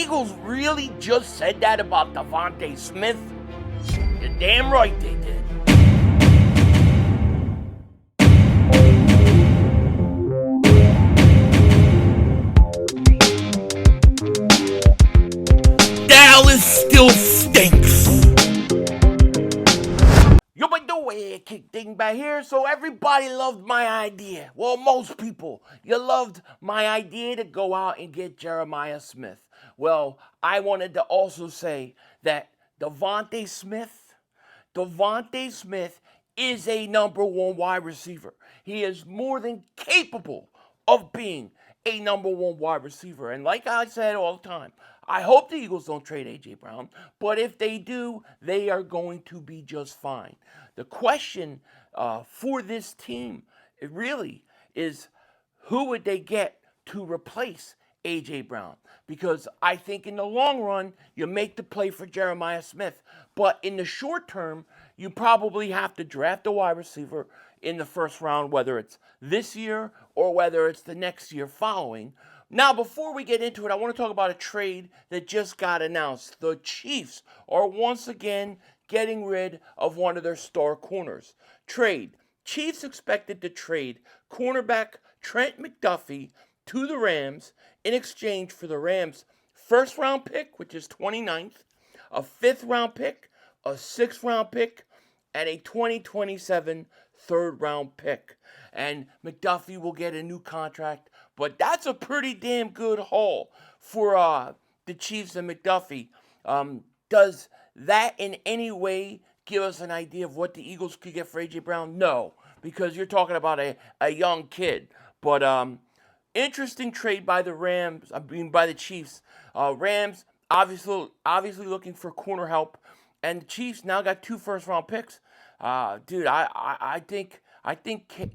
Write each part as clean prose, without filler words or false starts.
Eagles really just said that about DeVonta Smith? You're damn right they did. Dallas still stinks. Yo, by the way, kick thing back here. So everybody loved my idea. Well, most people. You loved my idea to go out and get Jeremiah Smith. Well, I wanted to also say that DeVonta Smith is a number one wide receiver. He is more than capable of being a number one wide receiver. And like I said all the time, I hope the Eagles don't trade A.J. Brown, but if they do, they are going to be just fine. The question for this team, it really is, who would they get to replace A.J. Brown? Because I think in the long run, you make the play for Jeremiah Smith. But in the short term, you probably have to draft a wide receiver in the first round, whether it's this year or whether it's the next year following. Now, before we get into it, I want to talk about a trade that just got announced. The Chiefs are once again getting rid of one of their star corners. Trade. Chiefs expected to trade cornerback Trent McDuffie to the Rams in exchange for the Rams' first-round pick, which is 29th, a fifth-round pick, a sixth-round pick, and a 2027 third-round pick. And McDuffie will get a new contract, but that's a pretty damn good haul for the Chiefs and McDuffie. Does that in any way give us an idea of what the Eagles could get for A.J. Brown? No, because you're talking about a young kid. But interesting trade by the Chiefs. Rams obviously looking for corner help, and the Chiefs now got 2 first-round picks. Dude, I think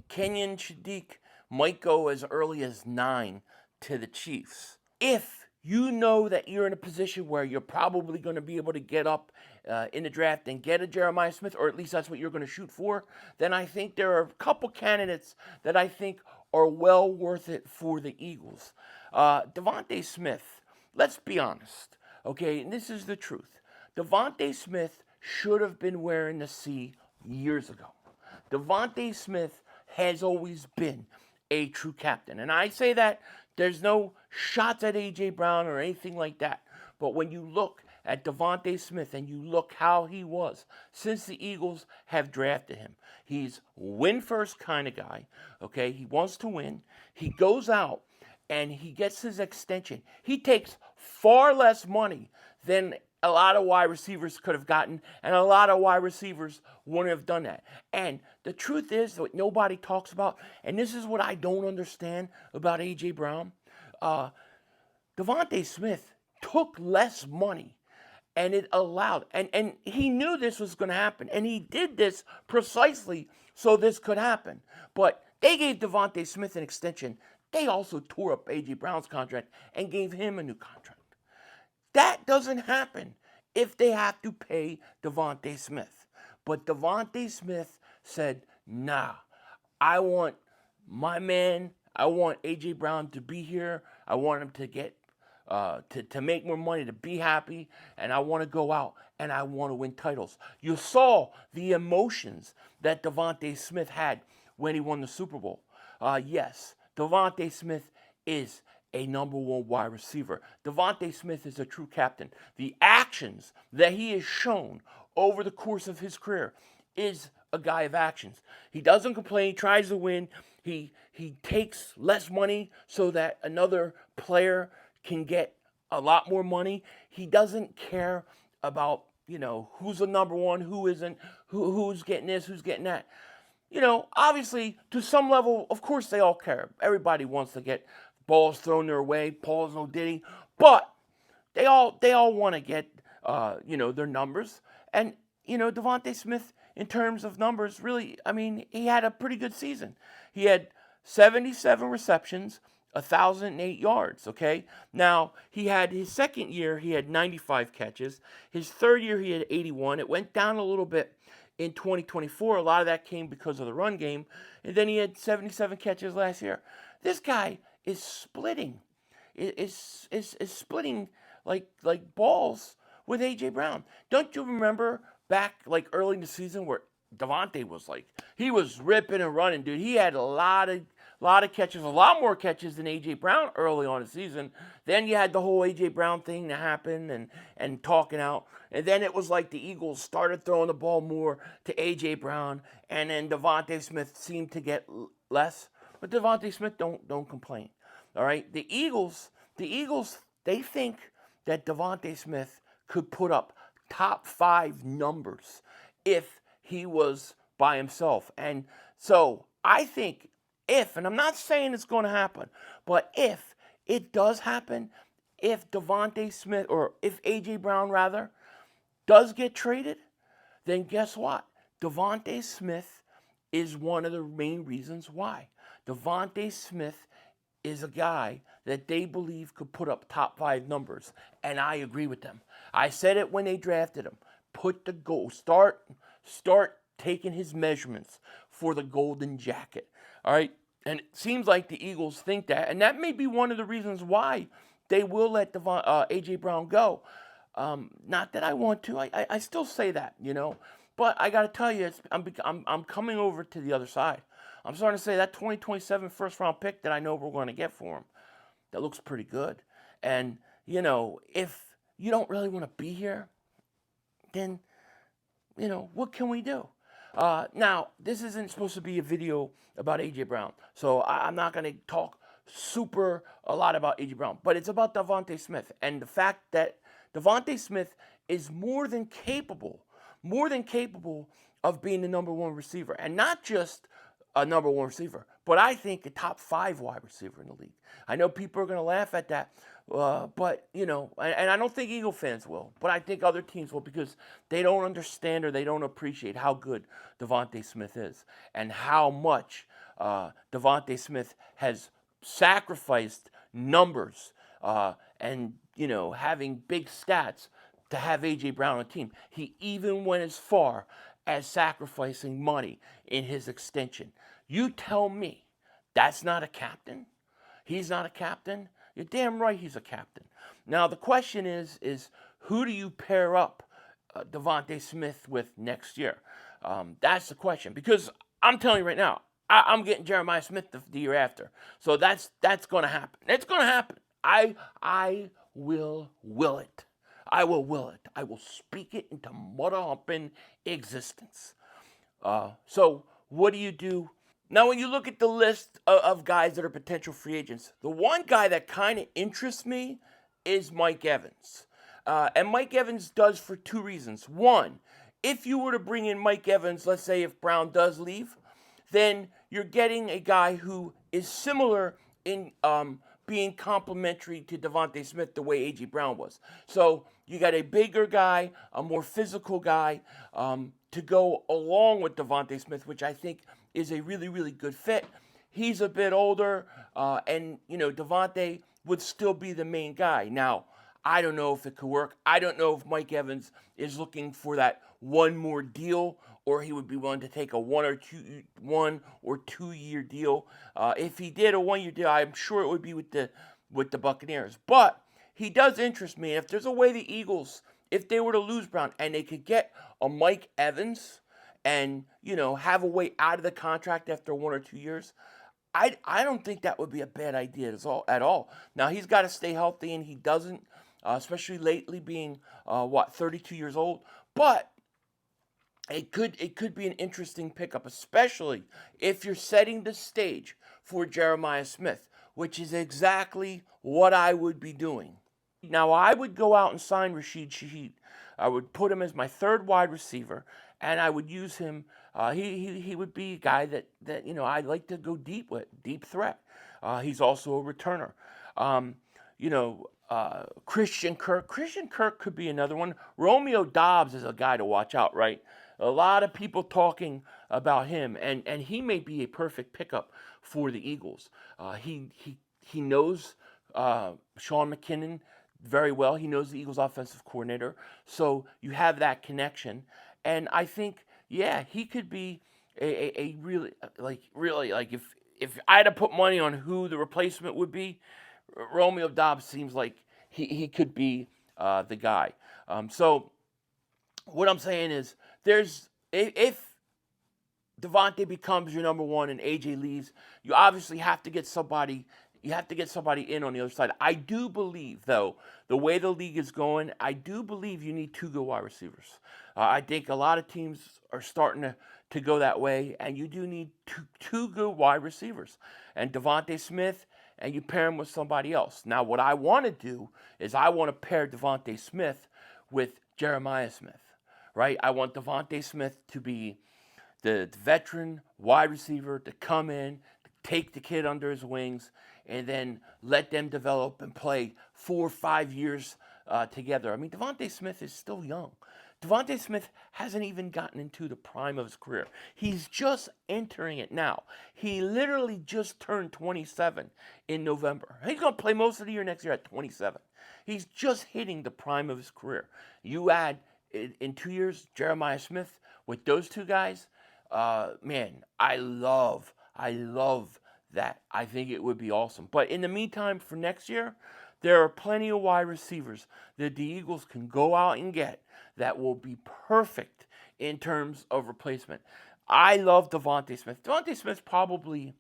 Kenyon Shadiq might go as early as 9 to the Chiefs. If you know that you're in a position where you're probably going to be able to get up in the draft and get a Jeremiah Smith, or at least that's what you're going to shoot for, then I think there are a couple candidates that I think are well worth it for the Eagles. DeVonta Smith, let's be honest, okay, and this is the truth. DeVonta Smith should have been wearing the C years ago. DeVonta Smith has always been a true captain. And I say that there's no shots at A.J. Brown or anything like that. But when you look at DeVonta Smith and you look how he was since the Eagles have drafted him, he's win-first kind of guy, okay? He wants to win. He goes out and he gets his extension. He takes far less money than a lot of wide receivers could have gotten, and a lot of wide receivers wouldn't have done that. And the truth is, what nobody talks about, and this is what I don't understand about A.J. Brown, DeVonta Smith took less money, and it allowed, and he knew this was going to happen, and he did this precisely so this could happen. But they gave DeVonta Smith an extension. They also tore up A.J. Brown's contract and gave him a new contract. That doesn't happen if they have to pay DeVonta Smith. But DeVonta Smith said, nah, I want my man, I want A.J. Brown to be here. I want him to get, to make more money, to be happy, and I want to go out and I want to win titles. You saw the emotions that DeVonta Smith had when he won the Super Bowl. Yes, DeVonta Smith is a number one wide receiver. DeVonta Smith is a true captain. The actions that he has shown over the course of his career is a guy of actions. He doesn't complain. He tries to win. He takes less money so that another player can get a lot more money. He doesn't care about, who's the number one, who isn't, who's getting this, who's getting that. Obviously, to some level, of course they all care. Everybody wants to get balls thrown their way, Paul's no Diddy, but they all want to get their numbers. And DeVonta Smith, in terms of numbers, really, he had a pretty good season. He had 77 receptions, 1,008 yards. Okay, now he had his second year, he had 95 catches. His third year, he had 81. It went down a little bit in 2024. A lot of that came because of the run game, and then he had 77 catches last year. This guy is splitting. Is splitting balls with A.J. Brown. Don't you remember back like early in the season where DeVonta was like, he was ripping and running, dude. He had a lot of catches, a lot more catches than A.J. Brown early on the season. Then you had the whole A.J. Brown thing that happened and talking out. And then it was like the Eagles started throwing the ball more to A.J. Brown, and then DeVonta Smith seemed to get less. But DeVonta Smith don't complain. All right? The Eagles, they think that DeVonta Smith could put up top 5 numbers if he was by himself. And so I think and I'm not saying it's going to happen, but if it does happen, if DeVonta Smith, or if A.J. Brown rather, does get traded, then guess what? DeVonta Smith is one of the main reasons why. DeVonta Smith is a guy that they believe could put up top 5 numbers, and I agree with them. I said it when they drafted him. Put the goal. Start taking his measurements for the golden jacket. All right? And it seems like the Eagles think that, and that may be one of the reasons why they will let A.J. Brown go. Not that I want to. I still say that, But I got to tell you, I'm coming over to the other side. I'm starting to say that 2027 first-round pick that I know we're going to get for him, that looks pretty good. And, if you don't really want to be here, then, what can we do? Now, this isn't supposed to be a video about A.J. Brown, so I'm not going to talk a lot about A.J. Brown, but it's about DeVonta Smith and the fact that DeVonta Smith is more than capable of being the number 1 receiver, and not just a number 1 receiver, but I think a top 5 wide receiver in the league. I know people are going to laugh at that, but, and I don't think Eagle fans will, but I think other teams will, because they don't understand or they don't appreciate how good DeVonta Smith is and how much DeVonta Smith has sacrificed numbers and, having big stats to have A.J. Brown on the team. He even went as far as sacrificing money in his extension. You tell me that's not a captain? He's not a captain? You're damn right he's a captain. Now, the question is who do you pair up DeVonta Smith with next year? That's the question. Because I'm telling you right now, I'm getting Jeremiah Smith the year after. So that's going to happen. It's going to happen. I will it. I will it. I will speak it into mother-humping existence. So what do you do? Now, when you look at the list of guys that are potential free agents, the one guy that kind of interests me is Mike Evans. And Mike Evans does for 2 reasons. One, if you were to bring in Mike Evans, let's say if Brown does leave, then you're getting a guy who is similar in being complementary to DeVonta Smith the way A.J. Brown was. So you got a bigger guy, a more physical guy to go along with DeVonta Smith, which I think is a really, really good fit. He's a bit older, and, DeVonta would still be the main guy. Now, I don't know if it could work. I don't know if Mike Evans is looking for that one more deal, or he would be willing to take a 1 or 2 year deal. If he did a 1 year deal, I'm sure it would be with the Buccaneers. But he does interest me. If there's a way the Eagles, if they were to lose Brown and they could get a Mike Evans and, have a way out of the contract after 1 or 2 years, I don't think that would be a bad idea at all. Now, he's got to stay healthy, and he doesn't, especially lately being, 32 years old. But it could be an interesting pickup, especially if you're setting the stage for Jeremiah Smith, which is exactly what I would be doing. Now, I would go out and sign Rashid Shaheed. I would put him as my 3rd wide receiver, and I would use him. He would be a guy that I'd like to go deep with, deep threat. He's also a returner. Christian Kirk. Christian Kirk could be another one. Romeo Doubs is a guy to watch out, right? A lot of people talking about him, and he may be a perfect pickup for the Eagles. He knows Sean McKinnon very well. He knows the Eagles' offensive coordinator, so you have that connection. And I think, he could be a really if I had to put money on who the replacement would be, Romeo Doubs seems like he could be the guy. So what I'm saying is, if DeVonta becomes your number one and AJ leaves, you obviously have to get somebody. You have to get somebody in on the other side. I do believe, though, the way the league is going, I do believe you need two good wide receivers. I think a lot of teams are starting to go that way, and you do need two good wide receivers. And DeVonta Smith, and you pair him with somebody else. Now, what I want to do is I want to pair DeVonta Smith with Jeremiah Smith, right? I want DeVonta Smith to be the veteran wide receiver to come in, to take the kid under his wings, and then let them develop and play 4 or 5 years together. I mean, DeVonta Smith is still young. DeVonta Smith hasn't even gotten into the prime of his career. He's just entering it now. He literally just turned 27 in November. He's going to play most of the year next year at 27. He's just hitting the prime of his career. You add, in 2 years, Jeremiah Smith with those two guys, man, I love that. I think it would be awesome. But in the meantime, for next year, there are plenty of wide receivers that the Eagles can go out and get that will be perfect in terms of replacement. I love DeVonta Smith. DeVonta Smith probably,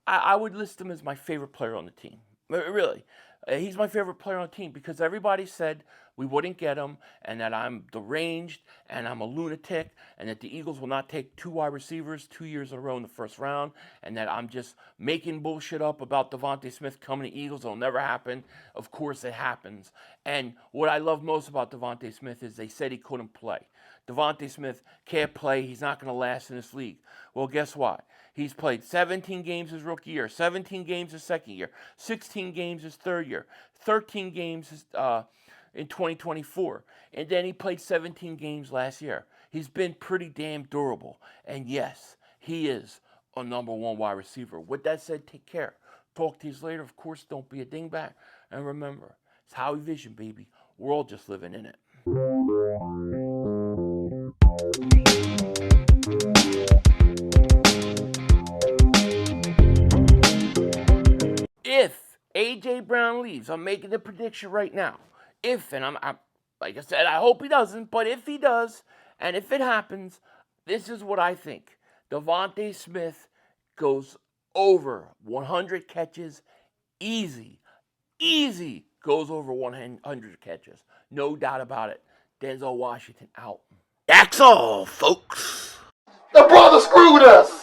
I would list him as my favorite player on the team. Really. He's my favorite player on the team because everybody said we wouldn't get him and that I'm deranged and I'm a lunatic and that the Eagles will not take two wide receivers 2 years in a row in the first round and that I'm just making bullshit up about DeVonta Smith coming to Eagles. It'll never happen. Of course it happens. And what I love most about DeVonta Smith is they said he couldn't play. DeVonta Smith can't play. He's not going to last in this league. Well, guess what? He's played 17 games his rookie year, 17 games his second year, 16 games his third year, 13 games in 2024, and then he played 17 games last year. He's been pretty damn durable, and yes, he is a number one wide receiver. With that said, take care. Talk to you later. Of course, don't be a dingbat, and remember, it's Howie Vision, baby. We're all just living in it. If A.J.Brown leaves, I'm making the prediction right now. If, and I'm like I said, I hope he doesn't, but if he does, and if it happens, this is what I think. DeVonta Smith goes over 100 catches, easy, goes over 100 catches. No doubt about it. Denzel Washington out. That's all, folks. The brother screwed us.